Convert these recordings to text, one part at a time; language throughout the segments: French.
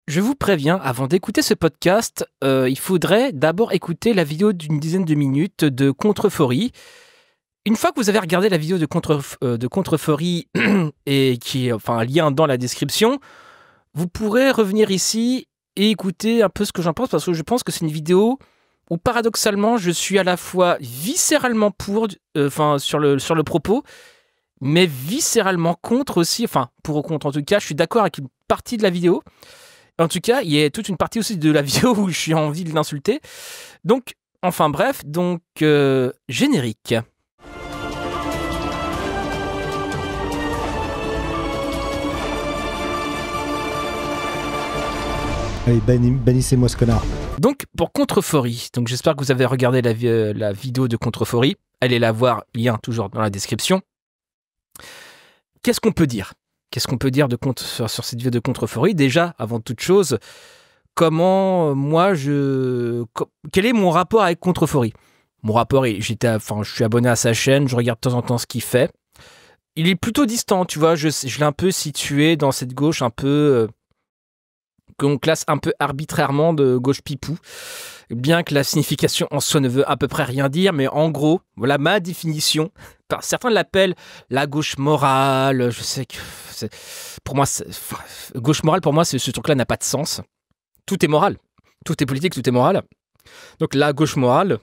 Je vous préviens, avant d'écouter ce podcast, il faudrait d'abord écouter la vidéo d'une dizaine de minutes de Contreforry. Une fois que vous avez regardé la vidéo de Contreforry et qui est un lien dans la description, vous pourrez revenir ici et écouter un peu ce que j'en pense, parce que je pense que c'est une vidéo où paradoxalement je suis à la fois viscéralement sur le propos, mais viscéralement contre aussi, pour ou contre en tout cas, je suis d'accord avec une partie de la vidéo. En tout cas, il y a toute une partie aussi de la vidéo où j'ai envie de l'insulter. Donc, générique. Allez, bannissez-moi ce connard. Donc, pour Contreforry, donc j'espère que vous avez regardé la vidéo de Contreforry. Allez la voir, lien toujours dans la description. Qu'est-ce qu'on peut dire ? Qu'est-ce qu'on peut dire sur cette vidéo de Contreforry ? Déjà, avant toute chose, quel est mon rapport avec Contreforry ? Mon rapport, je suis abonné à sa chaîne, je regarde de temps en temps ce qu'il fait. Il est plutôt distant, tu vois, je l'ai un peu situé dans cette gauche un peu... qu'on classe un peu arbitrairement de gauche pipou, bien que la signification en soi ne veut à peu près rien dire, mais en gros, voilà ma définition. Certains l'appellent la gauche morale, je sais que pour moi, gauche morale, pour moi, ce truc-là n'a pas de sens. Tout est moral, tout est politique, tout est moral. Donc la gauche morale,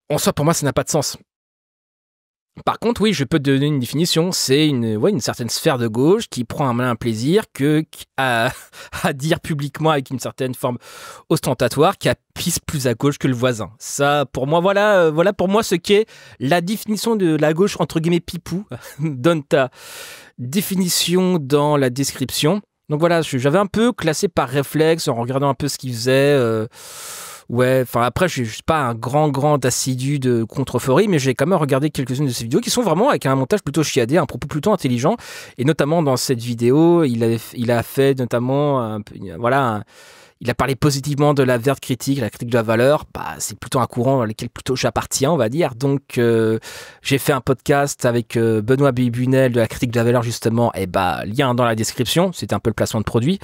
en soi, pour moi, ça n'a pas de sens. Par contre, oui, je peux te donner une définition. C'est une certaine sphère de gauche qui prend un malin plaisir à dire publiquement avec une certaine forme ostentatoire qui pisse plus à gauche que le voisin. Ça, pour moi, voilà pour moi ce qu'est la définition de la gauche entre guillemets pipou. Donne ta définition dans la description. Donc voilà, j'avais un peu classé par réflexe en regardant un peu ce qu'il faisait. Après, je suis pas un grand assidu de Contreforry, mais j'ai quand même regardé quelques-unes de ses vidéos qui sont vraiment avec un montage plutôt chiadé, un propos plutôt intelligent. Et notamment dans cette vidéo, il a fait notamment il a parlé positivement de la verte critique, la critique de la valeur. C'est plutôt un courant dans lequel plutôt j'appartiens, on va dire. Donc, j'ai fait un podcast avec Benoît Bibunel de la critique de la valeur, justement. Et lien dans la description. C'était un peu le placement de produit.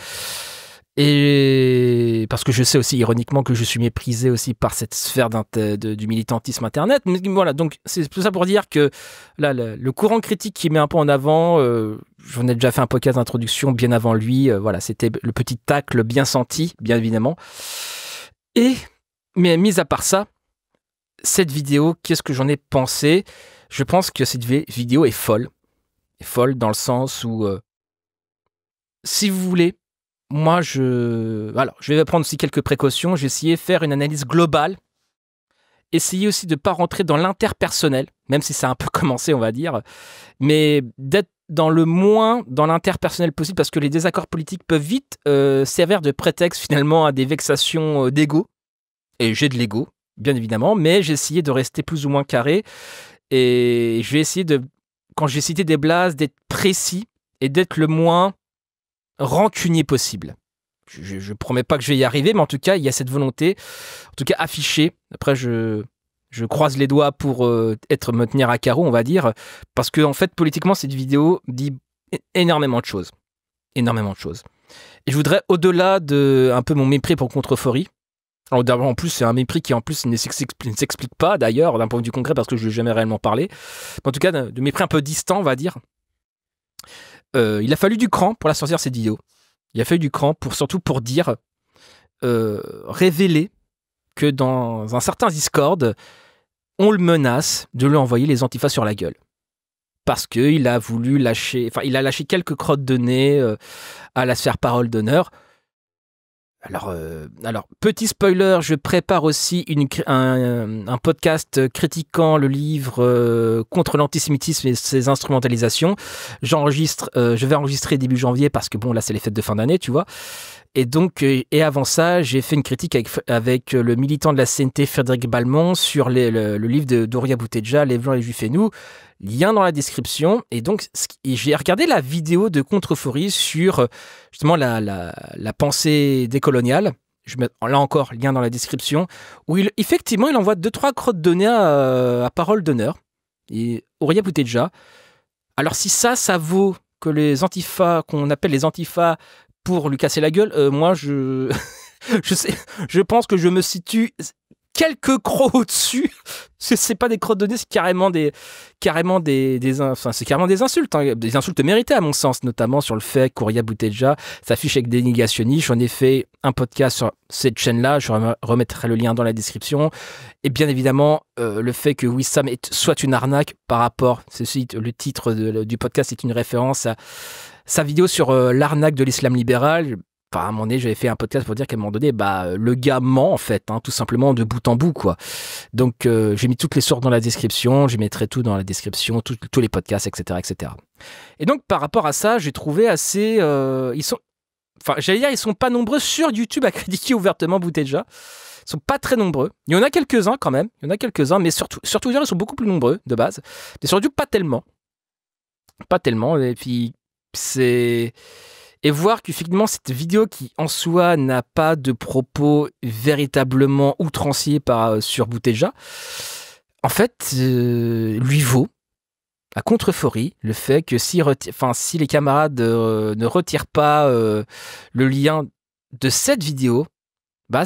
Et parce que je sais aussi ironiquement que je suis méprisé aussi par cette sphère du militantisme internet. Mais voilà, donc c'est tout ça pour dire que là, le courant critique qui met un peu en avant, j'en ai déjà fait un podcast d'introduction bien avant lui. C'était le petit tacle bien senti, bien évidemment. Mais mis à part ça, cette vidéo, qu'est-ce que j'en ai pensé ? Je pense que cette vidéo est folle. Est folle dans le sens où, si vous voulez, moi, je vais prendre aussi quelques précautions. J'ai essayé de faire une analyse globale. Essayer aussi de ne pas rentrer dans l'interpersonnel, même si ça a un peu commencé, on va dire. Mais d'être dans le moins dans l'interpersonnel possible, parce que les désaccords politiques peuvent vite servir de prétexte finalement à des vexations d'ego. Et j'ai de l'ego, bien évidemment, mais j'ai essayé de rester plus ou moins carré. Et je vais essayer quand j'ai cité des blases, d'être précis et d'être le moins rancunier possible. Je promets pas que je vais y arriver, mais en tout cas, il y a cette volonté, en tout cas affichée. Après, je croise les doigts pour me tenir à carreau, on va dire, parce que en fait, politiquement, cette vidéo dit énormément de choses. Énormément de choses. Et je voudrais, au-delà de un peu mon mépris pour Contreforry, en plus, c'est un mépris qui en plus ne s'explique pas, d'ailleurs, d'un point de vue concret, parce que je ne lui ai jamais réellement parlé. Mais en tout cas, de mépris un peu distant, on va dire. Il a fallu du cran pour la sortir cette vidéo. Il a fallu du cran surtout pour dire, révéler que dans un certain Discord, on le menace de lui envoyer les antifas sur la gueule. Parce qu'il a voulu lâcher quelques crottes de nez à la sphère parole d'honneur. Alors, petit spoiler, je prépare aussi un podcast critiquant le livre contre l'antisémitisme et ses instrumentalisations. Je vais enregistrer début janvier parce que là c'est les fêtes de fin d'année, tu vois. Et donc, et avant ça, j'ai fait une critique avec le militant de la CNT Frédéric Balmont sur le livre de Doria Boutedja, Les Blancs, les Juifs et nous. Lien dans la description. Et donc, j'ai regardé la vidéo de Contreforry sur justement la pensée décoloniale. Je mets là encore lien dans la description, où effectivement il envoie 2-3 crottes de nez à parole d'honneur. Et Doria Boutedja. Alors si ça vaut que les antifas, qu'on appelle les antifas, pour lui casser la gueule, moi, je pense que je me situe quelques crocs au-dessus. C'est pas des crottes de nez, c'est carrément des insultes, hein, des insultes méritées à mon sens, notamment sur le fait qu'Horia Bouteja s'affiche avec des négationnistes. J'en ai fait un podcast sur cette chaîne-là, je remettrai le lien dans la description. Et bien évidemment, le fait que Wissam soit une arnaque par rapport, le titre du podcast est une référence à sa vidéo sur l'arnaque de l'islam libéral. Enfin, à un moment donné, j'avais fait un podcast pour dire qu'à un moment donné, le gars ment, en fait, hein, tout simplement de bout en bout, quoi. Donc, j'ai mis toutes les sources dans la description, je mettrai tout dans la description, tous les podcasts, etc., etc. Et donc, par rapport à ça, j'ai trouvé assez... ils sont pas nombreux sur YouTube à critiquer ouvertement Bouteja. Ils sont pas très nombreux. Il y en a quelques-uns, quand même. Il y en a quelques-uns, mais sur Twitter, ils sont beaucoup plus nombreux, de base. Mais sur YouTube, pas tellement. Pas tellement. Et puis, et voir qu'effectivement, cette vidéo qui, en soi, n'a pas de propos véritablement outranciers sur Bouteja, en fait, lui vaut, à contreforie, le fait que si les camarades ne retirent pas le lien de cette vidéo,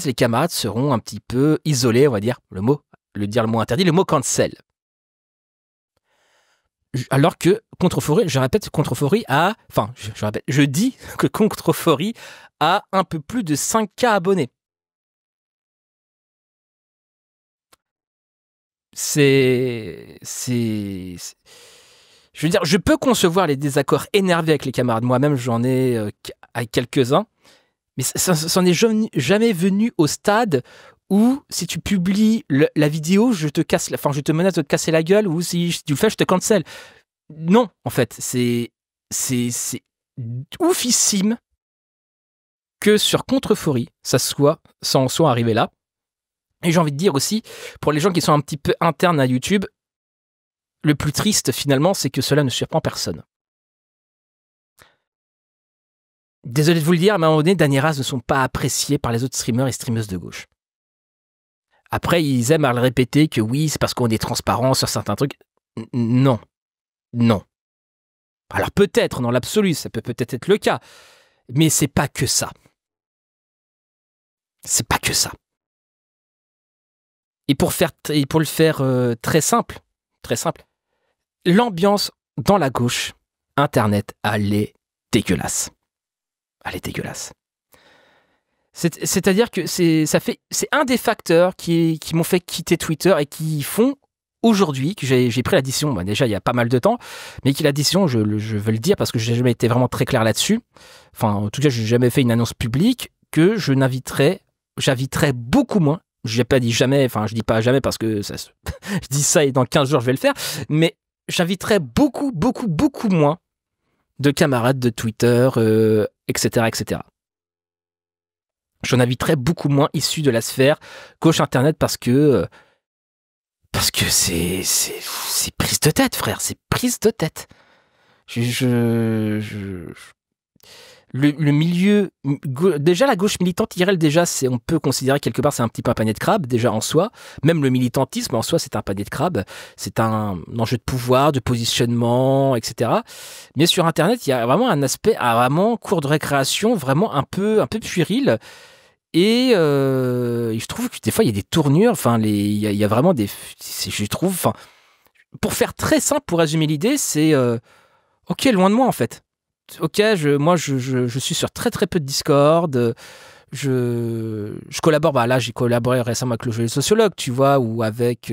les camarades seront un petit peu isolés, on va dire, le mot interdit, le mot cancel. Alors que Contrefori, je dis que Contrefori a un peu plus de 5K abonnés. Je veux dire, je peux concevoir les désaccords énervés avec les camarades. Moi-même, j'en ai avec quelques-uns. Mais ça n'est jamais venu au stade où si tu publies la vidéo, je te menace de te casser la gueule, ou si tu le fais, je te cancel. Non, en fait, c'est oufissime que sur Contrefori, ça en soit arrivé là. Et j'ai envie de dire aussi, pour les gens qui sont un petit peu internes à YouTube, le plus triste finalement, c'est que cela ne surprend personne. Désolé de vous le dire, mais à un moment donné, Dany Raz ne sont pas appréciés par les autres streamers et streameuses de gauche. Après, ils aiment à le répéter que oui, c'est parce qu'on est transparent sur certains trucs. Non. Alors peut-être, dans l'absolu, ça peut peut-être être le cas, mais c'est pas que ça. C'est pas que ça. Et pour le faire très simple, l'ambiance dans la gauche, Internet, elle est dégueulasse. C'est-à-dire que c'est un des facteurs qui m'ont fait quitter Twitter et qui font aujourd'hui, que j'ai pris la décision, déjà il y a pas mal de temps, mais qui la décision, je veux le dire parce que j'ai jamais été vraiment très clair là-dessus, enfin en tout cas j'ai jamais fait une annonce publique, que j'inviterais beaucoup moins, j'ai pas dit jamais, enfin je dis pas jamais parce que je dis ça et dans 15 jours je vais le faire, mais j'inviterais beaucoup moins de camarades de Twitter, etc., etc. J'en inviterais beaucoup moins issus de la sphère gauche Internet parce que c'est prise de tête, frère, c'est prise de tête. Le milieu, déjà la gauche militante IRL, déjà on peut considérer quelque part c'est un petit peu un panier de crabes déjà en soi. Même le militantisme en soi c'est un panier de crabes. C'est un enjeu de pouvoir, de positionnement, etc. Mais sur Internet il y a vraiment un aspect vraiment cours de récréation, vraiment un peu puéril. Et je trouve que des fois il y a des tournures. Enfin il y a vraiment des, je trouve. Enfin pour faire très simple, pour résumer l'idée, c'est ok, loin de moi en fait. Ok, je suis sur très peu de Discord, je collabore, là j'ai collaboré récemment avec le jeu des sociologues, tu vois, ou avec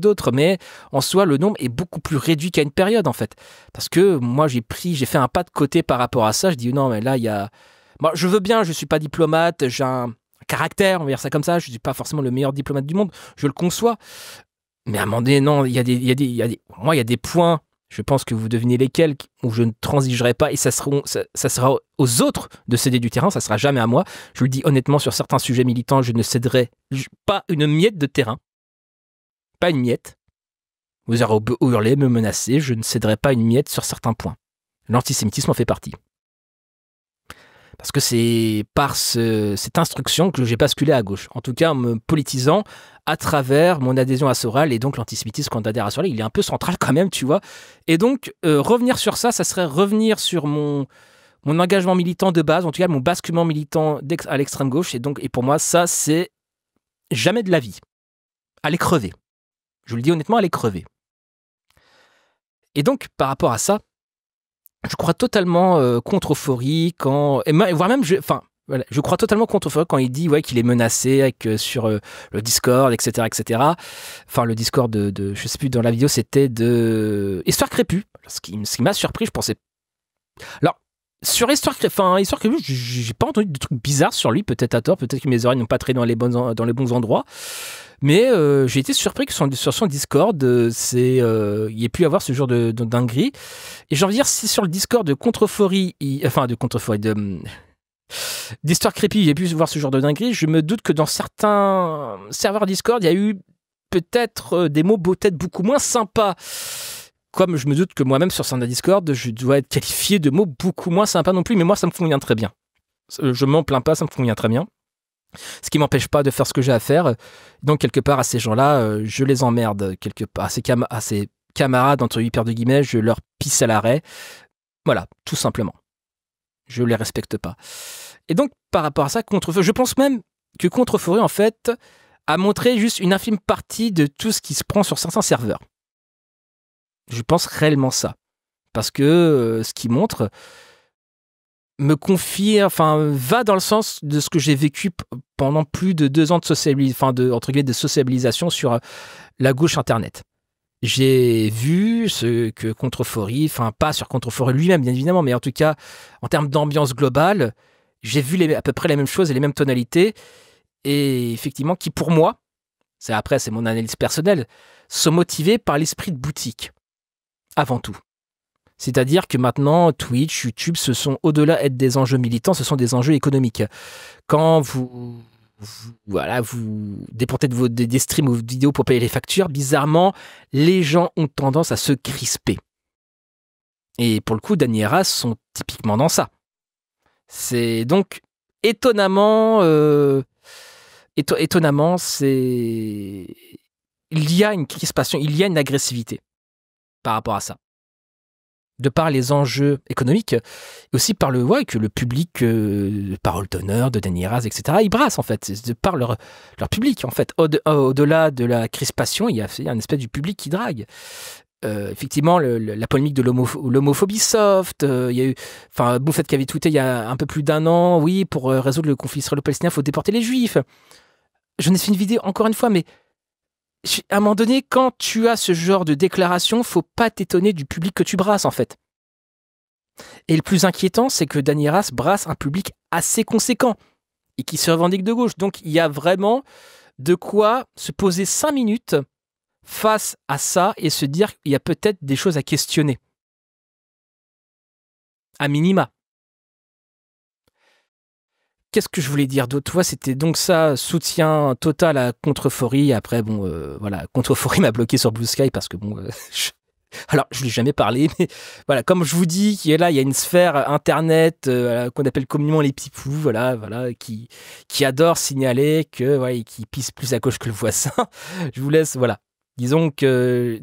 d'autres, mais en soi le nombre est beaucoup plus réduit qu'à une période en fait, parce que moi j'ai fait un pas de côté par rapport à ça, je dis non mais là il y a, moi je veux bien, je suis pas diplomate, j'ai un caractère, on va dire ça comme ça, je suis pas forcément le meilleur diplomate du monde, je le conçois, mais à un moment donné non, il y a des points. Je pense que vous devinez lesquels où je ne transigerai pas et ça sera aux autres de céder du terrain, ça sera jamais à moi. Je vous le dis honnêtement, sur certains sujets militants, je ne céderai pas une miette de terrain. Pas une miette. Vous aurez hurlé, me menacer, je ne céderai pas une miette sur certains points. L'antisémitisme en fait partie. Parce que c'est par cette instruction que j'ai basculé à gauche. En tout cas, en me politisant à travers mon adhésion à Soral et donc l'antisémitisme quand on adhère à Soral, il est un peu central quand même, tu vois. Et donc, revenir sur ça, ça serait revenir sur mon mon engagement militant de base, en tout cas mon basculement militant à l'extrême gauche. Et pour moi, ça, c'est jamais de la vie. Allez crever. Je vous le dis honnêtement, allez crever. Et donc, par rapport à ça, je crois totalement contre Euphorie voire même, je crois totalement contre Euphorie quand il dit qu'il est menacé sur le Discord, etc., etc. Enfin, le Discord je sais plus, dans la vidéo, c'était de Histoire Crépue. Ce qui m'a surpris, je pensais. Alors, sur Histoire Crépue, j'ai pas entendu de trucs bizarres sur lui, peut-être à tort, peut-être que mes oreilles n'ont pas traîné dans les bons endroits. Mais j'ai été surpris que sur son Discord, il y ait pu avoir ce genre de dinguerie. Et j'ai envie de dire, si sur le Discord d'Histoire Crépue, il y a pu voir ce genre de dinguerie, je me doute que dans certains serveurs Discord, il y a eu peut-être des mots peut-être beaucoup moins sympas. Comme je me doute que moi-même sur certains Discord, je dois être qualifié de mots beaucoup moins sympas non plus, mais moi ça me convient très bien. Je m'en plains pas, ça me convient très bien. Ce qui m'empêche pas de faire ce que j'ai à faire. Donc quelque part à ces gens-là, je les emmerde quelque part. À ces camarades entre hyper de guillemets, je leur pisse à l'arrêt. Voilà, tout simplement. Je les respecte pas. Et donc par rapport à ça, je pense même que Contre Euphorie en fait a montré juste une infime partie de tout ce qui se prend sur certains serveurs. Je pense réellement ça. Parce que ce qu'il montre me confie, va dans le sens de ce que j'ai vécu pendant plus de 2 ans de sociabilisation sur la gauche Internet. J'ai vu ce que Contre Euphorie, pas sur Contre Euphorie lui-même, bien évidemment, mais en tout cas, en termes d'ambiance globale, j'ai vu à peu près les mêmes choses et les mêmes tonalités. Et effectivement, qui pour moi, c'est mon analyse personnelle, sont motivés par l'esprit de boutique. Avant tout. C'est-à-dire que maintenant, Twitch, YouTube, ce sont au-delà d'être des enjeux militants, ce sont des enjeux économiques. Quand vous déportez des streams ou des vidéos pour payer les factures, bizarrement, les gens ont tendance à se crisper. Et pour le coup, Dany et Raz sont typiquement dans ça. C'est donc étonnamment, il y a une crispation, il y a une agressivité par rapport à ça. De par les enjeux économiques, et aussi par que le public, parole d'honneur de Dany et Raz, etc., ils brassent en fait, de par leur public en fait. Au-delà de la crispation, il y a un espèce du public qui drague. Effectivement, la polémique de l'homophobie soft, il y a eu, Bouffette qui avait tweeté il y a un peu plus d'1 an, oui, pour résoudre le conflit israélo-palestinien, il faut déporter les juifs. J'en ai fait une vidéo encore une fois, mais à un moment donné, quand tu as ce genre de déclaration, faut pas t'étonner du public que tu brasses, en fait. Et le plus inquiétant, c'est que Dany et Raz brasse un public assez conséquent et qui se revendique de gauche. Donc, il y a vraiment de quoi se poser 5 minutes face à ça et se dire qu'il y a peut-être des choses à questionner. À minima. Qu'est-ce que je voulais dire d'autre? Toi, c'était donc ça, soutien total à Contre Euphorie. Après, Contre Euphorie m'a bloqué sur Blue Sky parce que alors, je ne l'ai jamais parlé, mais voilà, comme je vous dis, il y a une sphère internet qu'on appelle communément les pipous, qui adore signaler que qui pisse plus à gauche que le voisin. Je vous laisse, disons que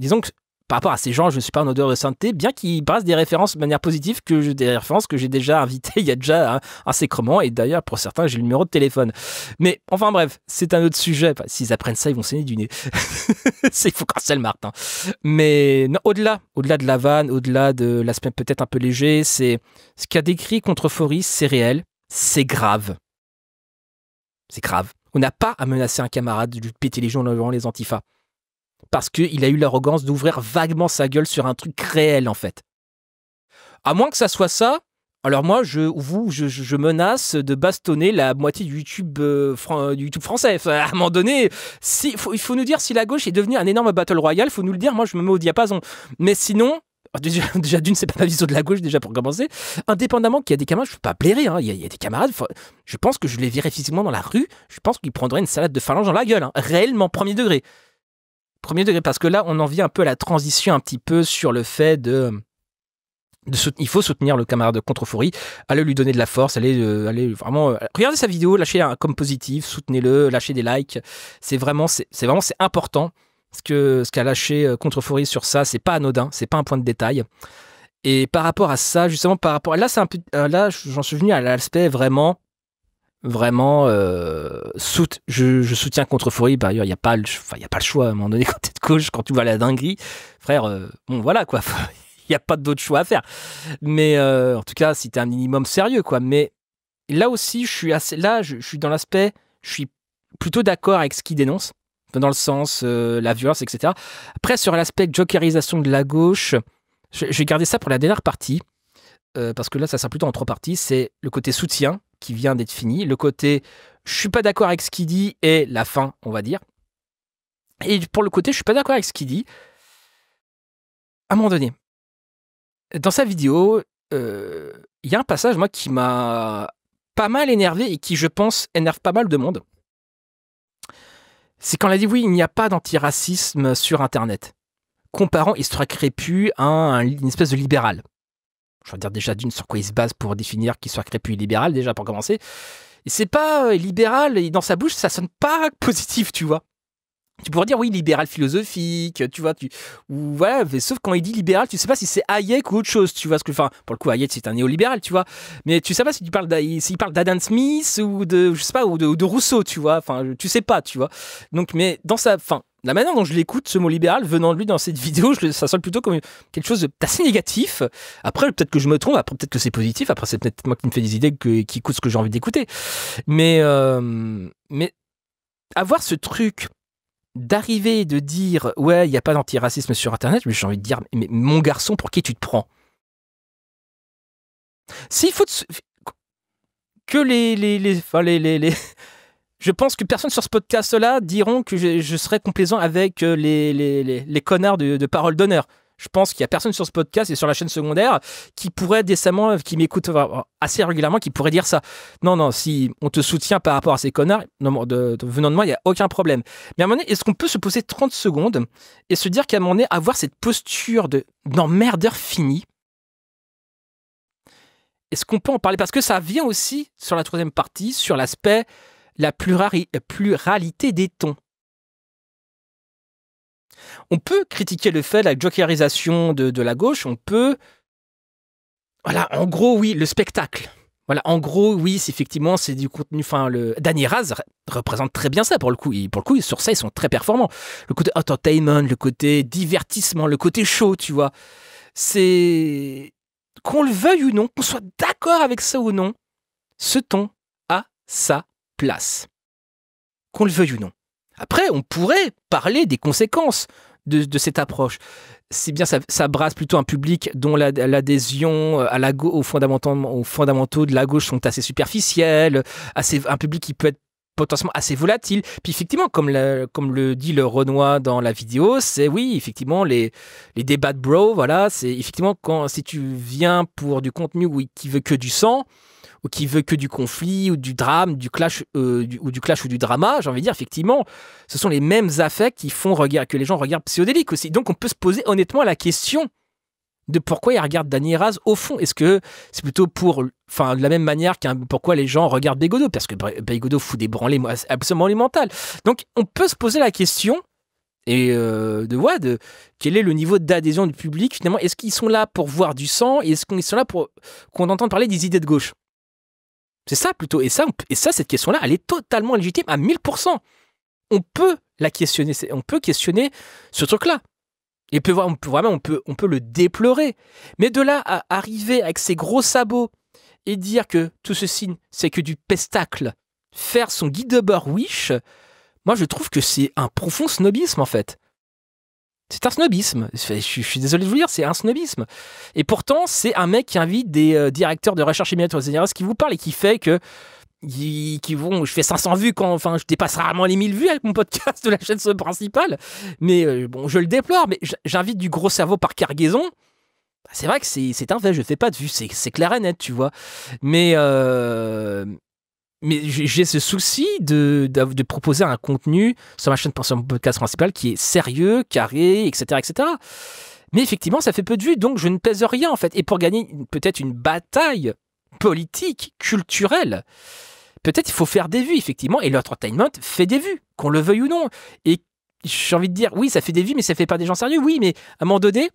par rapport à ces gens, je ne suis pas en odeur de sainteté, bien qu'ils brassent des références de manière positive, des références que j'ai déjà invitées il y a déjà un sécrement, et d'ailleurs, pour certains, j'ai le numéro de téléphone. Mais enfin bref, c'est un autre sujet. S'ils apprennent ça, ils vont saigner du nez. Il faut cancel Martin. Mais non, au-delà de la vanne, au-delà de l'aspect peut-être un peu léger, c'est ce qu'a décrit Contre Euphorie, c'est réel, c'est grave. C'est grave. On n'a pas à menacer un camarade de lui péter les jambes devant les antifas. Parce qu'il a eu l'arrogance d'ouvrir vaguement sa gueule sur un truc réel, en fait. À moins que ça soit ça, alors moi, je menace de bastonner la moitié du YouTube, français. À un moment donné, il faut nous dire si la gauche est devenue un énorme battle royale, il faut nous le dire, moi je me mets au diapason. Mais sinon, déjà d'une, c'est pas ma vision de la gauche, déjà pour commencer. Indépendamment qu'il y a des camarades, je ne peux pas blairer, il y a des camarades, je pense que je les verrais physiquement dans la rue, je pense qu'ils prendraient une salade de phalange dans la gueule, réellement, premier degré. Premier degré, parce que là, on en vient un peu à la transition un petit peu sur le fait il faut soutenir le camarade de Contre Euphorie, allez lui donner de la force, allez vraiment regardez sa vidéo, lâchez un com positif, soutenez-le, lâchez des likes. C'est important. Ce qu'a lâché Contre Euphorie sur ça, c'est pas anodin, c'est pas un point de détail. Et par rapport à ça, justement, par rapport là, c'est un peu, là, j'en suis venu à l'aspect vraiment, je soutiens Contrefourie. Par ailleurs, il y a pas le choix à un moment donné quand t'es de gauche, quand tu vois la dinguerie, frère. Bon, voilà quoi. Il y a pas d'autre choix à faire. Mais en tout cas, si t'es un minimum sérieux, quoi. Mais là aussi, je suis dans l'aspect, je suis plutôt d'accord avec ce qu'il dénonce, dans le sens la violence, etc. Après, sur l'aspect jokerisation de la gauche, je vais garder ça pour la dernière partie, parce que là, ça sera plutôt en 3 parties. C'est le côté soutien qui vient d'être fini, le côté je suis pas d'accord avec ce qu'il dit et la fin, on va dire. Et pour le côté je suis pas d'accord avec ce qu'il dit, à un moment donné, dans sa vidéo, il y a un passage, moi, qui m'a pas mal énervé et qui, je pense, énerve pas mal de monde. C'est quand elle a dit oui, il n'y a pas d'antiracisme sur Internet, comparant Histoire Crépue à une espèce de libéral. Je vais dire déjà d'une sur quoi il se base pour définir qu'Histoire Crépue est libéral, déjà pour commencer. Et c'est pas libéral, et dans sa bouche, ça sonne pas positif, tu vois. Tu pourrais dire oui, libéral philosophique, tu vois, ou voilà, mais sauf quand il dit libéral, tu sais pas si c'est Hayek ou autre chose, tu vois, enfin, pour le coup, Hayek c'est un néolibéral, tu vois, mais tu sais pas s'il parle d'Adam Smith ou de, je sais pas, ou de Rousseau, tu vois, enfin, tu sais pas, tu vois. Donc, mais dans la manière dont je l'écoute, ce mot libéral, venant de lui dans cette vidéo, ça sonne plutôt comme quelque chose d'assez négatif. Après, peut-être que je me trompe, après, peut-être que c'est positif, après, c'est peut-être moi qui me fais des idées qui écoutent ce que j'ai envie d'écouter. Mais avoir ce truc d'arriver et de dire ouais, il n'y a pas d'antiracisme sur Internet, mais j'ai envie de dire, mais mon garçon, pour qui tu te prends? S'il faut que je pense que personne sur ce podcast-là diront que je serais complaisant avec les connards de parole d'honneur. Je pense qu'il n'y a personne sur ce podcast et sur la chaîne secondaire qui pourrait décemment, qui m'écoute assez régulièrement, qui pourrait dire ça. Non, si on te soutient par rapport à ces connards, venant de moi, il n'y a aucun problème. Mais à un moment donné, est-ce qu'on peut se poser 30 secondes et se dire qu'à un moment donné, avoir cette posture d'emmerdeur fini, est-ce qu'on peut en parler? Parce que ça vient aussi sur la 3e partie, sur l'aspect la pluralité des tons. On peut critiquer le fait, la jokerisation de la gauche, on peut... Voilà, en gros, oui, le spectacle. Voilà, en gros, oui, effectivement, c'est du contenu... Enfin, Danny Raz représente très bien ça, pour le coup. Sur ça, ils sont très performants. Le côté entertainment, le côté divertissement, le côté show, tu vois. C'est... Qu'on le veuille ou non, qu'on soit d'accord avec ça ou non, ce ton a sa place. Qu'on le veuille ou non. Après, on pourrait parler des conséquences de cette approche. C'est bien, ça brasse plutôt un public dont l'adhésion aux fondamentaux de la gauche sont assez superficielles, un public qui peut être potentiellement assez volatile. Puis effectivement, comme le dit le Renoir dans la vidéo, c'est oui, effectivement, les débats de bro, voilà, c'est effectivement si tu viens pour du contenu qui veut que du sang, ou qui veut que du conflit, ou du drame, du clash, ou du drama, j'ai envie de dire, effectivement, ce sont les mêmes affects qui font que les gens regardent Psychodélique aussi. Donc on peut se poser honnêtement la question de pourquoi ils regardent Danny Raz au fond. Est-ce que c'est plutôt de la même manière pourquoi les gens regardent Bégodeau? Parce que Bégodeau fout des branlées absolument mentales. Donc on peut se poser la question et de quel est le niveau d'adhésion du public finalement. Est-ce qu'ils sont là pour voir du sang et est-ce qu'ils sont là pour qu'on entende parler des idées de gauche? C'est ça plutôt. Et ça, cette question-là, elle est totalement légitime à 1000%. On peut la questionner. On peut questionner ce truc-là. Et on peut le déplorer. Mais de là à arriver avec ses gros sabots et dire que tout ceci, c'est que du pestacle, faire son guide de beurre wish, moi je trouve que c'est un profond snobisme en fait. C'est un snobisme. Je suis désolé de vous dire, c'est un snobisme. Et pourtant, c'est un mec qui invite des directeurs de recherche immédiate qui vous parlent et qui fait que je fais 500 vues je dépasse rarement les 1000 vues avec mon podcast de la chaîne principale. Mais bon, je le déplore, mais j'invite du gros cerveau par cargaison. C'est vrai que c'est un fait, je fais pas de vues, c'est clair et net, tu vois. Mais j'ai ce souci de proposer un contenu sur ma chaîne, sur mon podcast principal qui est sérieux, carré, etc., etc. Mais effectivement, ça fait peu de vues, donc je ne pèse rien en fait. Et pour gagner peut-être une bataille politique, culturelle, peut-être il faut faire des vues, effectivement, et l'entertainment fait des vues, qu'on le veuille ou non. Et j'ai envie de dire, oui, ça fait des vues, mais ça fait pas des gens sérieux. Oui, mais à un moment donné,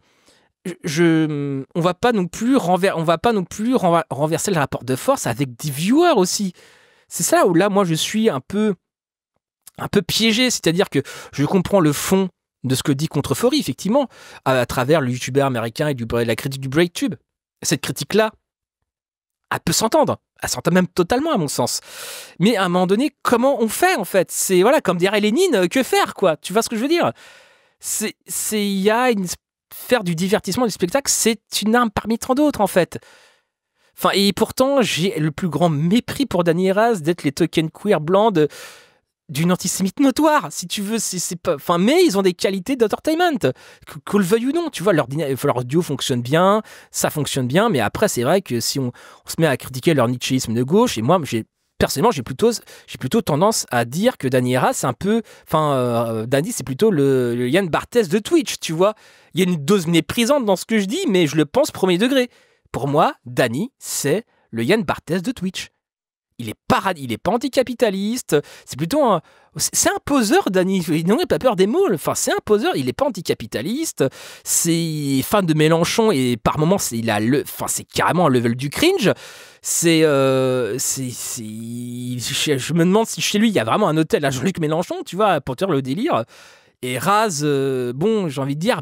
on va pas non plus renverser le rapport de force avec des viewers aussi. C'est ça où là, moi, je suis un peu piégé. C'est-à-dire que je comprends le fond de ce que dit Contreforry, effectivement, à travers le youtubeur américain et la critique du BreakTube. Cette critique-là, elle peut s'entendre. Elle s'entend même totalement, à mon sens. Mais à un moment donné, comment on fait, en fait? C'est, voilà, comme dirait Lénine, que faire, quoi? Tu vois ce que je veux dire? Faire du divertissement, du spectacle, c'est une arme parmi tant d'autres, en fait. Enfin, et pourtant, j'ai le plus grand mépris pour Dany et Raz d'être les tokens queer blancs d'une antisémite notoire, si tu veux. C'est pas... Enfin, mais ils ont des qualités d'entertainment, qu'on le veuille ou non. Tu vois, leur duo fonctionne bien, ça fonctionne bien, mais après, c'est vrai que si on se met à critiquer leur nietzschéisme de gauche, et moi, personnellement, j'ai plutôt tendance à dire que Dany et Raz, c'est un peu... Enfin, Dany, c'est plutôt le Yann Barthès de Twitch, tu vois. Il y a une dose méprisante dans ce que je dis, mais je le pense premier degré. Pour moi, Dany, c'est le Yann Barthès de Twitch. Il est pas anticapitaliste, c'est plutôt c'est un poseur, Dany. Il n'a pas peur des mots. Enfin, c'est un poseur, il est pas anticapitaliste, c'est fan de Mélenchon et par moments c'est carrément un level du cringe. Je me demande si chez lui il y a vraiment un hôtel à Jean-Luc Mélenchon, tu vois, pour te dire le délire. Et Raz, bon, j'ai envie de dire,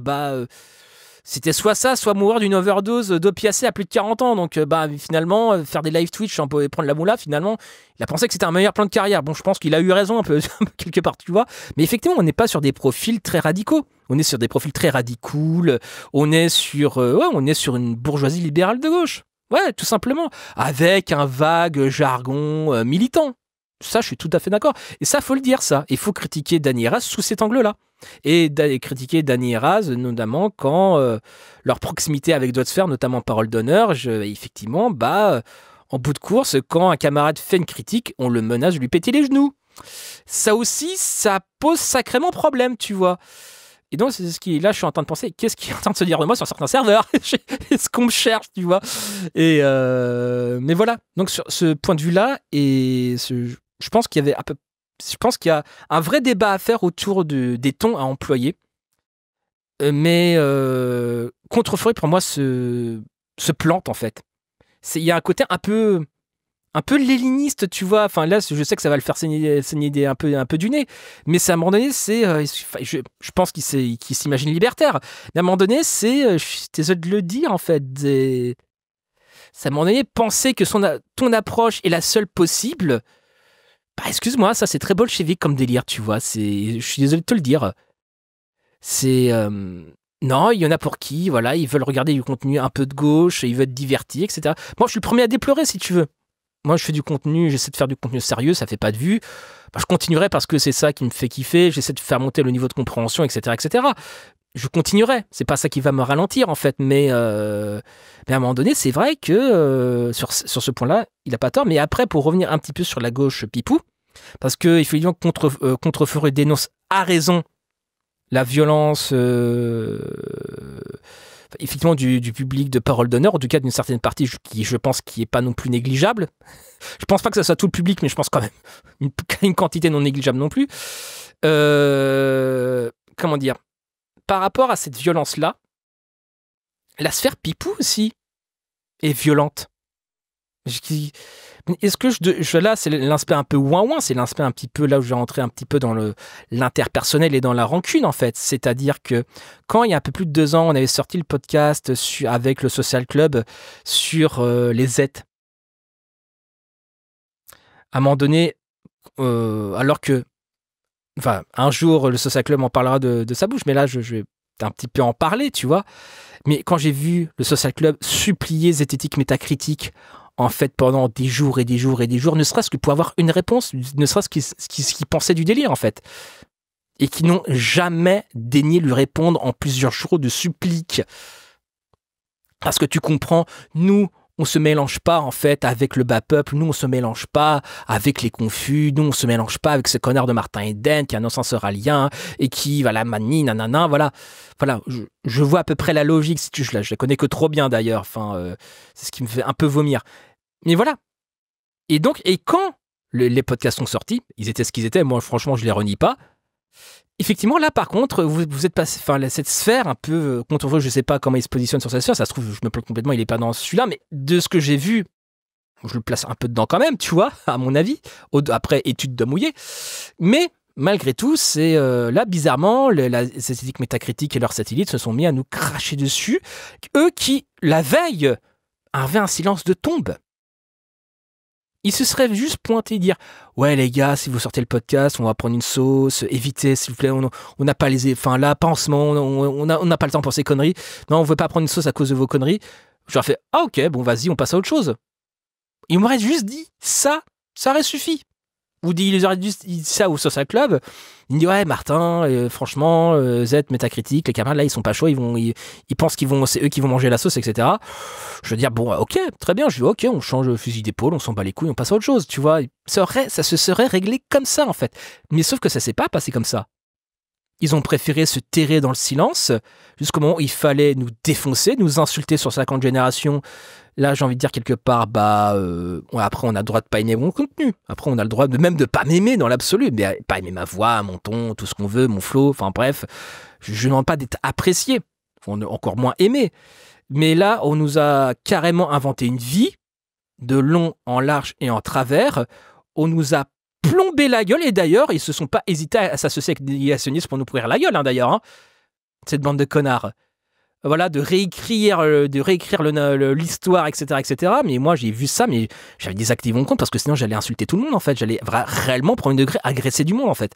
c'était soit ça, soit mourir d'une overdose d'opiacés à plus de 40 ans. Donc, finalement, faire des live Twitch et prendre la moula, finalement, il a pensé que c'était un meilleur plan de carrière. Bon, je pense qu'il a eu raison un peu, quelque part, tu vois. Mais effectivement, on n'est pas sur des profils très radicaux. On est sur des profils très radicaux. On est sur une bourgeoisie libérale de gauche. Ouais, tout simplement. Avec un vague jargon militant. Ça, je suis tout à fait d'accord. Et ça, faut le dire, ça. Il faut critiquer Dany et Raz sous cet angle-là. Et critiquer Dany et Raz, notamment quand leur proximité avec d'autres sphères, notamment Parole d'honneur, effectivement, en bout de course, quand un camarade fait une critique, on le menace de lui péter les genoux. Ça aussi, ça pose sacrément problème, tu vois. Et donc, c'est là, je suis en train de penser, qu'est-ce qui est en train de se dire de moi sur certains serveurs? Est-ce qu'on me cherche, tu vois? Mais voilà. Donc, sur ce point de vue-là, je pense qu'il y a un vrai débat à faire autour des tons à employer. Mais Contreforry, pour moi, se plante, en fait. Il y a un côté un peu léniniste, tu vois. Enfin, là, je sais que ça va le faire saigner un peu du nez. Mais à un moment donné, je pense qu'il s'imagine libertaire. Mais à un moment donné, je suis désolé de le dire, en fait. À un moment donné, penser que ton approche est la seule possible... excuse-moi, ça c'est très bolchevique comme délire, tu vois. Je suis désolé de te le dire. Non, il y en a pour qui, voilà, ils veulent regarder du contenu un peu de gauche, ils veulent être divertis, etc. Moi, je suis le premier à déplorer, si tu veux. Moi, je fais du contenu, j'essaie de faire du contenu sérieux, ça fait pas de vues. Je continuerai parce que c'est ça qui me fait kiffer, j'essaie de faire monter le niveau de compréhension, etc., etc. Je continuerai, c'est pas ça qui va me ralentir, en fait. Mais à un moment donné, c'est vrai que sur ce point-là, il a pas tort. Mais après, pour revenir un petit peu sur la gauche pipou, parce qu'il faut dire que Contreforry dénonce à raison la violence effectivement du public de Parole d'honneur, en tout cas d'une certaine partie qui, je pense, qui est pas non plus négligeable. Je pense pas que ça soit tout le public, mais je pense quand même une quantité non négligeable non plus. Comment dire? Par rapport à cette violence-là, la sphère pipou aussi est violente. Est-ce que là, c'est l'aspect un peu ouin-ouin, c'est l'aspect un petit peu là où je vais rentrer un petit peu dans l'interpersonnel et dans la rancune, en fait. C'est-à-dire que quand il y a un peu plus de 2 ans, on avait sorti le podcast avec le Social Club sur les Z. À un moment donné, alors que, enfin, un jour, le Social Club en parlera de sa bouche, mais là, je vais un petit peu en parler, tu vois. Mais quand j'ai vu le Social Club supplier Zététique Métacritique, en fait, pendant des jours et des jours et des jours, ne serait-ce que pour avoir une réponse, ne serait-ce ce qu'ils pensaient du délire, en fait. Et qui n'ont jamais daigné lui répondre en plusieurs jours de suppliques. Parce que tu comprends, nous, on se mélange pas, en fait, avec le bas peuple, nous, on se mélange pas avec les confus, nous, on se mélange pas avec ce connard de Martin Eden qui a un ascenseur alien et qui, voilà, manie, nanana, voilà. Voilà, je vois à peu près la logique, je la connais que trop bien, d'ailleurs, enfin, c'est ce qui me fait un peu vomir. Mais voilà. Et donc, quand les podcasts sont sortis, ils étaient ce qu'ils étaient, moi, franchement, je les renie pas. Effectivement, là, par contre, vous êtes passé, enfin, cette sphère un peu controversée, je sais pas comment il se positionne sur cette sphère, ça se trouve, je me plante complètement, il est pas dans celui-là, mais de ce que j'ai vu, je le place un peu dedans quand même, tu vois, à mon avis, après étude de mouillé, mais malgré tout, c'est là, bizarrement, la esthétique métacritique et leurs satellites se sont mis à nous cracher dessus, eux qui, la veille, avaient un silence de tombe. Ils se seraient juste pointés et dire « Ouais les gars, si vous sortez le podcast, on va prendre une sauce, évitez s'il vous plaît, on n'a pas les... Enfin là, pas en ce moment, on n'a pas le temps pour ces conneries. Non, on veut pas prendre une sauce à cause de vos conneries. » Je leur fais « Ah ok, bon vas-y, on passe à autre chose. » Ils m'auraient juste dit ça aurait suffi. Ou ils auraient dit ça au Social Club. Ils me disent ouais Martin, franchement, Z, métacritique, les camarades là ils sont pas chauds, ils pensent c'est eux qui vont manger la sauce, etc. Je veux dire bon ok, très bien, je dis ok, on change fusil d'épaule, on s'en bat les couilles, on passe à autre chose, tu vois. Ça se serait réglé comme ça en fait. Mais sauf que ça s'est pas passé comme ça. Ils ont préféré se terrer dans le silence jusqu'au moment où il fallait nous défoncer, nous insulter sur 50 générations. Là, j'ai envie de dire quelque part, après, on a le droit de pas aimer mon contenu. Après, on a le droit de même de pas m'aimer dans l'absolu, mais pas aimer ma voix, mon ton, tout ce qu'on veut, mon flow. Enfin bref, je ne demande pas d'être apprécié, encore moins aimé. Mais là, on nous a carrément inventé une vie de long en large et en travers. On nous a plombé la gueule et d'ailleurs, ils se sont pas hésités à s'associer avec des négationnistes pour nous pourrir la gueule, hein, d'ailleurs. Hein. Cette bande de connards. Voilà, de réécrire l'histoire, etc., etc. Mais moi, j'ai vu ça, mais j'avais désactivé mon compte parce que sinon, j'allais insulter tout le monde, en fait. J'allais réellement, premier degré, agresser du monde, en fait.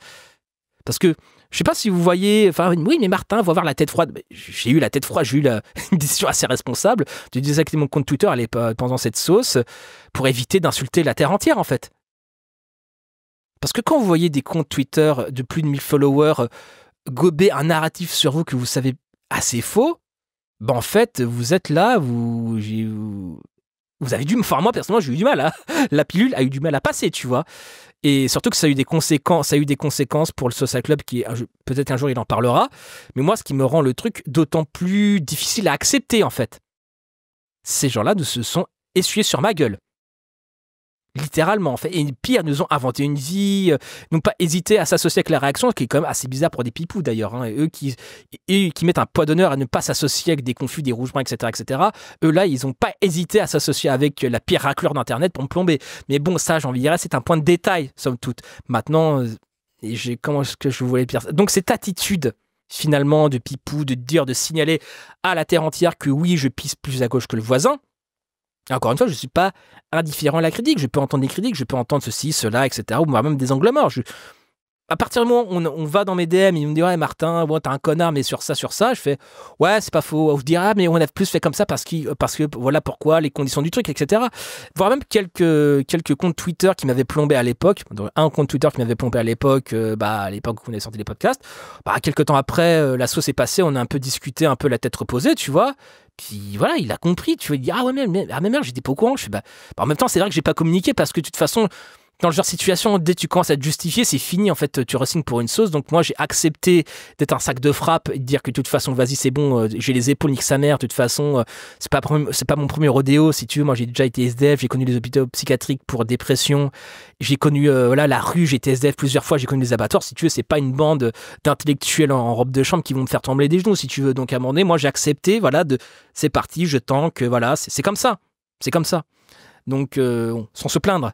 Parce que, je sais pas si vous voyez... Enfin, oui, mais Martin, va avoir la tête froide. J'ai eu la tête froide, j'ai eu une décision assez responsable de désactiver mon compte Twitter pendant cette sauce pour éviter d'insulter la Terre entière, en fait. Parce que quand vous voyez des comptes Twitter de plus de 1000 followers gober un narratif sur vous que vous savez assez faux, en fait, vous êtes là, vous avez dû... Enfin, moi, personnellement, j'ai eu du mal. La pilule a eu du mal à passer, tu vois. Et surtout que ça a eu des conséquences pour le Social Club, qui peut-être un jour, il en parlera. Mais moi, ce qui me rend le truc d'autant plus difficile à accepter, en fait. Ces gens-là se sont essuyés sur ma gueule. Littéralement, en fait. Et pire, nous ont inventé une vie, n'ont pas hésité à s'associer avec la réaction, ce qui est quand même assez bizarre pour des pipous d'ailleurs. Hein. Et eux qui mettent un poids d'honneur à ne pas s'associer avec des confus, des rouge-bruns, etc., etc. Eux là, ils n'ont pas hésité à s'associer avec la pire racleur d'Internet pour me plomber. Mais bon, ça, j'en dirais, c'est un point de détail, somme toute. Maintenant, comment est-ce que je voulais dire ça ? Donc cette attitude, finalement, de pipou, de signaler à la terre entière que oui, je pisse plus à gauche que le voisin. Encore une fois, je ne suis pas indifférent à la critique. Je peux entendre des critiques, je peux entendre ceci, cela, etc. Ou même des angles morts. À partir du moment où on va dans mes DM, ils me disent « Ouais, Martin, bon, t'es un connard, mais sur ça. » Je fais « Ouais, c'est pas faux. » Vous direz « Ah, mais on a plus fait comme ça parce que voilà pourquoi, les conditions du truc, etc. » Voire même quelques comptes Twitter qui m'avaient plombé à l'époque. Un compte Twitter qui m'avait plombé à l'époque où on avait sorti les podcasts. Quelques temps après, la sauce est passée, on a un peu discuté, un peu la tête reposée, tu vois. Puis voilà, il a compris. Tu vas dire « Ah ouais, mais merde, j'étais pas au courant. » Je fais en même temps, c'est vrai que j'ai pas communiqué parce que de toute façon... Dans le genre de situation, dès que tu commences à te justifier, c'est fini, en fait, tu re-signes pour une sauce. Donc moi, j'ai accepté d'être un sac de frappe et de dire que de toute façon, vas-y, c'est bon, j'ai les épaules, nique sa mère, de toute façon, c'est pas mon premier rodéo, si tu veux. Moi, j'ai déjà été SDF, j'ai connu les hôpitaux psychiatriques pour dépression, j'ai connu la rue, j'ai été SDF plusieurs fois, j'ai connu les abattoirs. Si tu veux, c'est pas une bande d'intellectuels en robe de chambre qui vont me faire trembler des genoux, si tu veux. Donc à un moment donné, moi, j'ai accepté, voilà, c'est parti, je tank, voilà, c'est comme ça. C'est comme ça. Donc, sans se plaindre.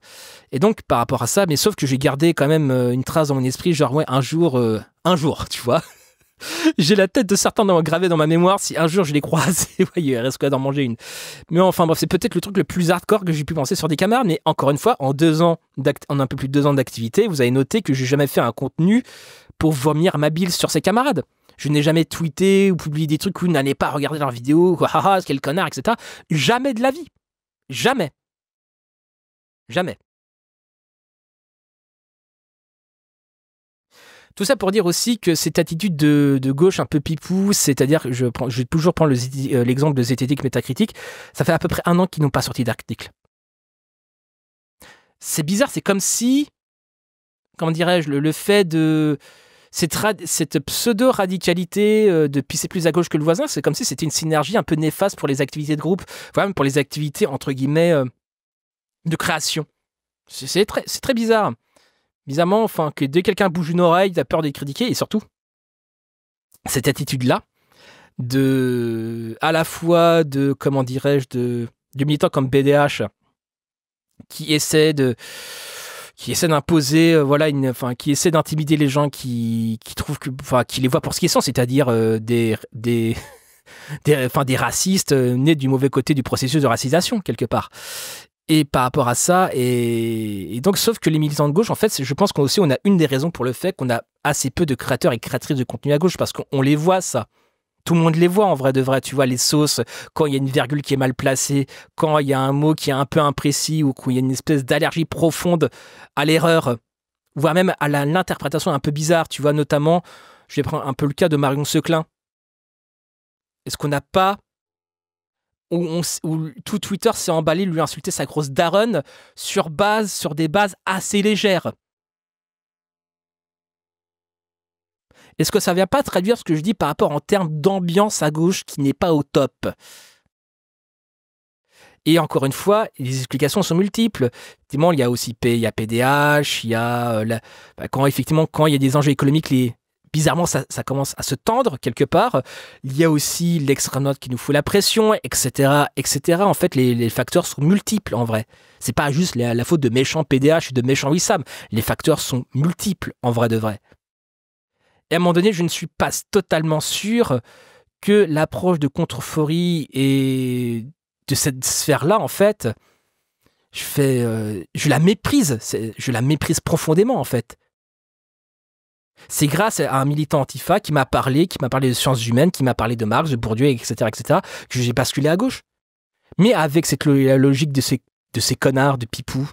Et donc, par rapport à ça, mais sauf que j'ai gardé quand même une trace dans mon esprit, genre, ouais, un jour, tu vois. J'ai la tête de certains gravés dans ma mémoire. Si un jour je les croise, ouais, il reste quoi d'en manger une. Mais enfin, bref, c'est peut-être le truc le plus hardcore que j'ai pu penser sur des camarades. Mais encore une fois, en un peu plus de 2 ans d'activité, vous avez noté que j'ai jamais fait un contenu pour vomir ma bile sur ses camarades. Je n'ai jamais tweeté ou publié des trucs où n'allez pas regarder leurs vidéos, quel connard, etc. Jamais de la vie. Jamais. Jamais. Tout ça pour dire aussi que cette attitude de gauche un peu pipou, c'est-à-dire que je vais toujours prendre l'exemple de zététique métacritique, ça fait à peu près 1 an qu'ils n'ont pas sorti d'article. C'est bizarre, c'est comme si, comment dirais-je, le fait de cette pseudo-radicalité de pisser plus à gauche que le voisin, c'est comme si c'était une synergie un peu néfaste pour les activités de groupe, voire même pour les activités, entre guillemets, de création. C'est très bizarre. Bizarrement, enfin, que dès que quelqu'un bouge une oreille, t'as peur de les critiquer, et surtout, cette attitude-là, à la fois de, comment dirais-je, de militants comme BDH, qui essaie d'imposer, qui essaie d'intimider les gens qui trouvent qui les voient pour ce qu'ils sont, c'est-à-dire des racistes nés du mauvais côté du processus de racisation, quelque part. Et par rapport à ça, et donc, sauf que les militants de gauche, en fait, je pense qu'on a une des raisons pour le fait qu'on a assez peu de créateurs et créatrices de contenu à gauche, parce qu'on les voit, ça. Tout le monde les voit en vrai de vrai, tu vois, les sauces, quand il y a une virgule qui est mal placée, quand il y a un mot qui est un peu imprécis ou qu'il y a une espèce d'allergie profonde à l'erreur, voire même à l'interprétation un peu bizarre, tu vois, notamment, je vais prendre un peu le cas de Marion Seclin. Est-ce qu'on n'a pas, où tout Twitter s'est emballé, lui insulter sa grosse daronne sur des bases assez légères? Est-ce que ça ne vient pas traduire ce que je dis par rapport en termes d'ambiance à gauche qui n'est pas au top? Et encore une fois, les explications sont multiples. Effectivement, il y a aussi il y a PDH, il y a quand il y a des enjeux économiques, bizarrement, ça commence à se tendre quelque part. Il y a aussi l'extrême droite qui nous fout la pression, etc., etc. En fait, les facteurs sont multiples en vrai. C'est pas juste la faute de méchants PDH et de méchants Wissam. Les facteurs sont multiples en vrai de vrai. Et à un moment donné, je ne suis pas totalement sûr que l'approche de Contrefori et de cette sphère-là, en fait, je la méprise. Je la méprise profondément, en fait. C'est grâce à un militant antifa qui m'a parlé de sciences humaines, qui m'a parlé de Marx, de Bourdieu, etc., que j'ai basculé à gauche. Mais avec la logique de ces connards de pipou,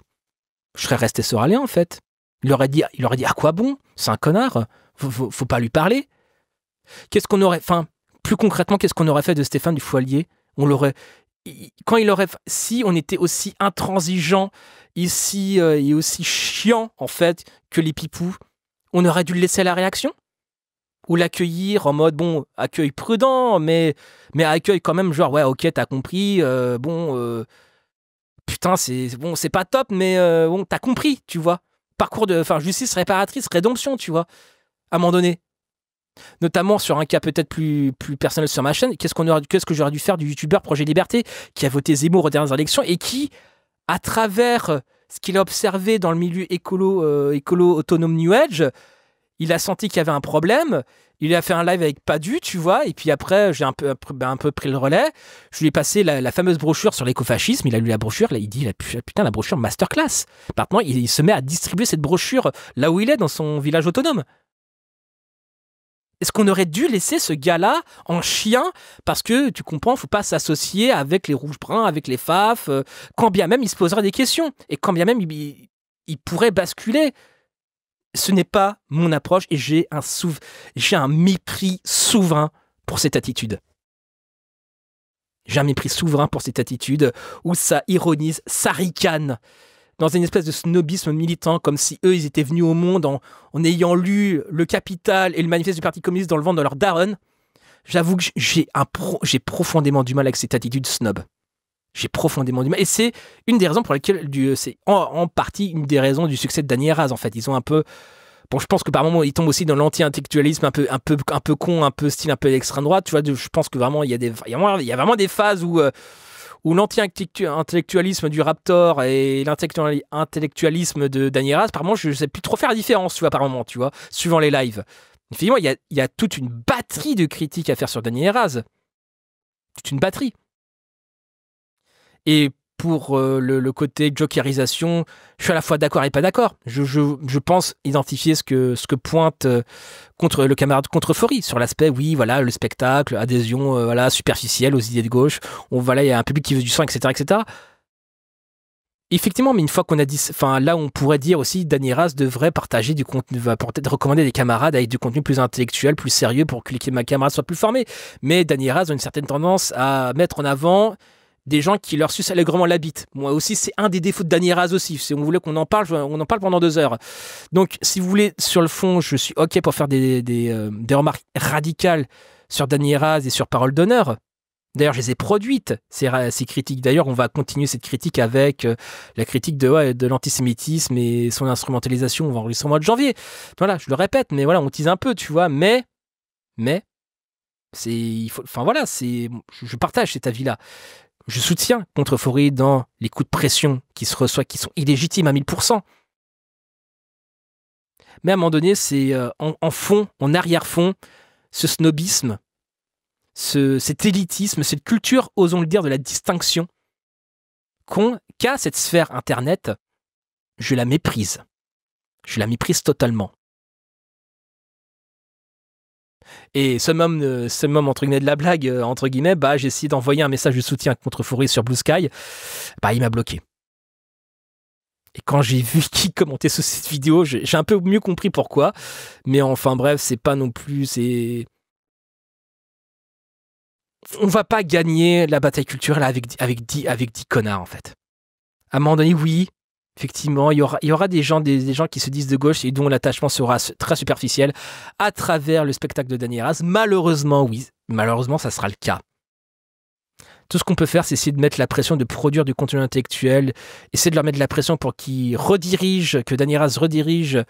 je serais resté soralien, en fait. Il aurait dit à quoi bon? C'est un connard. Faut pas lui parler. Plus concrètement, qu'est-ce qu'on aurait fait de Stéphane Dufolier? Si on était aussi intransigeant ici et aussi chiant en fait que les pipous, on aurait dû le laisser à la réaction ou l'accueillir en mode accueil prudent, mais accueil quand même genre ouais ok t'as compris putain c'est pas top mais t'as compris tu vois, parcours de justice réparatrice, rédemption tu vois. À un moment donné, notamment sur un cas peut-être plus personnel sur ma chaîne, qu'est-ce que j'aurais dû faire du youtubeur Projet Liberté qui a voté Zemmour aux dernières élections et qui, à travers ce qu'il a observé dans le milieu écolo autonome New Age, il a senti qu'il y avait un problème, il a fait un live avec Padu, tu vois, et puis après j'ai un peu pris le relais, je lui ai passé la fameuse brochure sur l'écofascisme, il a lu la brochure, là il dit putain la brochure masterclass. Maintenant il se met à distribuer cette brochure là où il est, dans son village autonome. Est-ce qu'on aurait dû laisser ce gars-là en chien? Parce que, tu comprends, faut pas s'associer avec les rouges-bruns, avec les faf, quand bien même il se poserait des questions. Et quand bien même il pourrait basculer. Ce n'est pas mon approche et j'ai un mépris souverain pour cette attitude. J'ai un mépris souverain pour cette attitude où ça ironise, ça ricane dans une espèce de snobisme militant, comme si eux, ils étaient venus au monde en ayant lu Le Capital et le manifeste du Parti communiste dans le ventre de leur daronne. J'avoue que j'ai profondément du mal avec cette attitude snob. J'ai profondément du mal. Et c'est une des raisons pour lesquelles, c'est en partie une des raisons du succès de Dany Heraz, en fait. Ils ont un peu... Bon, je pense que par moments, ils tombent aussi dans l'anti-intellectualisme un peu con, un peu style un peu extrême droite. Tu vois, je pense que vraiment, il y a vraiment des phases où l'anti-intellectualisme du Raptor et l'intellectualisme de Dany Heraz, par moment, je ne sais plus trop faire la différence, tu vois, par moment, tu vois, suivant les lives. Effectivement, il y a toute une batterie de critiques à faire sur Dany Heraz. Toute une batterie. Et pour le côté jokerisation, je suis à la fois d'accord et pas d'accord. Je pense identifier ce que pointe contre le camarade Contrefori sur l'aspect, oui, voilà, le spectacle, adhésion superficielle aux idées de gauche, il y a un public qui veut du sang, etc., etc. Effectivement, mais une fois qu'on a dit... là, on pourrait dire aussi Dany Heraz devrait partager du contenu, va peut-être recommander des camarades avec du contenu plus intellectuel, plus sérieux pour que les camarades soient plus formés. Mais Dany Heraz a une certaine tendance à mettre en avant des gens qui leur sucent allègrement la bite. Moi aussi, c'est un des défauts de Dany Heraz aussi. Si on voulait qu'on en parle, on en parle pendant 2 heures. Donc, si vous voulez, sur le fond, je suis OK pour faire des remarques radicales sur Dany Heraz et sur Parole d'honneur. D'ailleurs, je les ai produites, ces critiques. D'ailleurs, on va continuer cette critique avec la critique de l'antisémitisme et son instrumentalisation. On va enregistrer au mois de janvier. Voilà, je le répète, mais voilà, on tease un peu, tu vois. Mais, enfin voilà, je partage cet avis-là. Je soutiens Contrefori dans les coups de pression qui se reçoivent, qui sont illégitimes à 1000%. Mais à un moment donné, c'est en fond, en arrière-fond, ce snobisme, cet élitisme, cette culture, osons le dire, de la distinction qu'a cette sphère Internet, je la méprise. Je la méprise totalement. Et ce moment entre guillemets de la blague, entre guillemets, j'ai essayé d'envoyer un message de soutien contre Contrefori sur Blue Sky, il m'a bloqué. Et quand j'ai vu qui commentait sous cette vidéo, j'ai un peu mieux compris pourquoi. Mais enfin bref, c'est pas non plus... On va pas gagner la bataille culturelle avec 10 connards, en fait. À un moment donné, oui, effectivement, il y aura des gens qui se disent de gauche et dont l'attachement sera très superficiel à travers le spectacle de Dany Heraz. Malheureusement, oui. Malheureusement, ça sera le cas. Tout ce qu'on peut faire, c'est essayer de mettre la pression, de produire du contenu intellectuel, essayer de leur mettre la pression pour que Dany Heraz redirige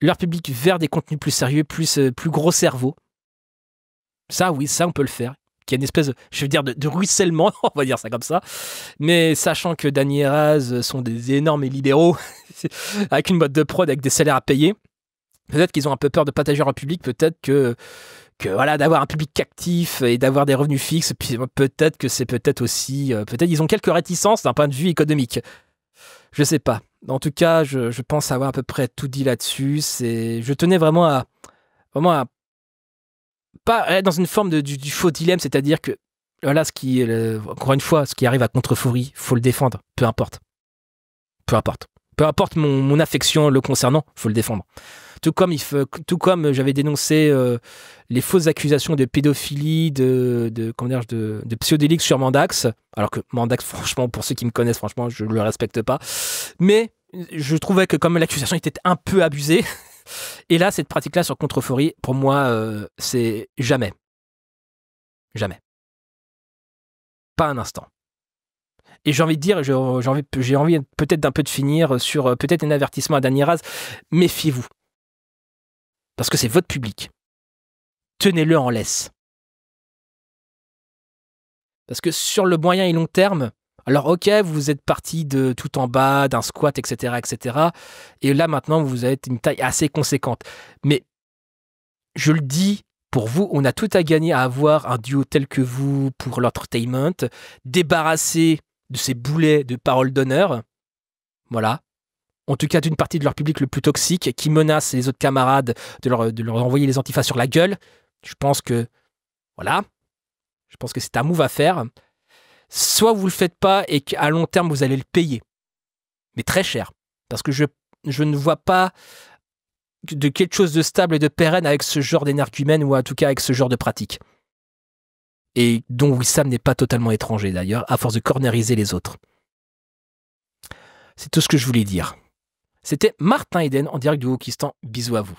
leur public vers des contenus plus sérieux, plus gros cerveau. Ça, oui, ça, on peut le faire. Qu'il y a une espèce, de ruissellement, on va dire ça comme ça. Mais sachant que Dany Heraz sont des énormes libéraux, avec une boîte de prod, avec des salaires à payer, peut-être qu'ils ont un peu peur de partager leur public, peut-être que voilà, d'avoir un public actif et d'avoir des revenus fixes, puis peut-être que c'est aussi... peut-être ils ont quelques réticences d'un point de vue économique. Je sais pas. En tout cas, je pense avoir à peu près tout dit là-dessus. Je tenais vraiment à pas être dans une forme du faux dilemme, c'est-à-dire que, voilà, encore une fois, ce qui arrive à Contrefori, faut le défendre, peu importe. Peu importe. Peu importe mon affection le concernant, faut le défendre. Tout comme j'avais dénoncé les fausses accusations de pédophilie, de pseudélique sur Mandax, alors que Mandax, franchement, pour ceux qui me connaissent, franchement, je le respecte pas. Mais je trouvais que comme l'accusation était un peu abusée, et là, cette pratique-là sur Contrefori, pour moi, c'est jamais. Jamais. Pas un instant. Et j'ai envie de dire, j'ai envie peut-être d'un peu de finir sur peut-être un avertissement à Dany Heraz. Méfiez-vous. Parce que c'est votre public. Tenez-le en laisse. Parce que sur le moyen et long terme, alors ok, vous êtes parti de tout en bas, d'un squat, etc., etc. Et là maintenant, vous êtes une taille assez conséquente. Mais je le dis, pour vous, on a tout à gagner à avoir un duo tel que vous pour l'entertainment, débarrasser de ces boulets de paroles d'honneur. Voilà. En tout cas, d'une partie de leur public le plus toxique, qui menace les autres camarades de leur envoyer les antifas sur la gueule. Je pense que, voilà. Je pense que c'est un move à faire. Soit vous le faites pas et qu'à long terme, vous allez le payer. Mais très cher. Parce que je ne vois pas de quelque chose de stable et de pérenne avec ce genre d'énergumène ou en tout cas avec ce genre de pratique. Et dont Wissam n'est pas totalement étranger d'ailleurs, à force de corneriser les autres. C'est tout ce que je voulais dire. C'était Martin Eden en direct du Wokistan. Bisous à vous.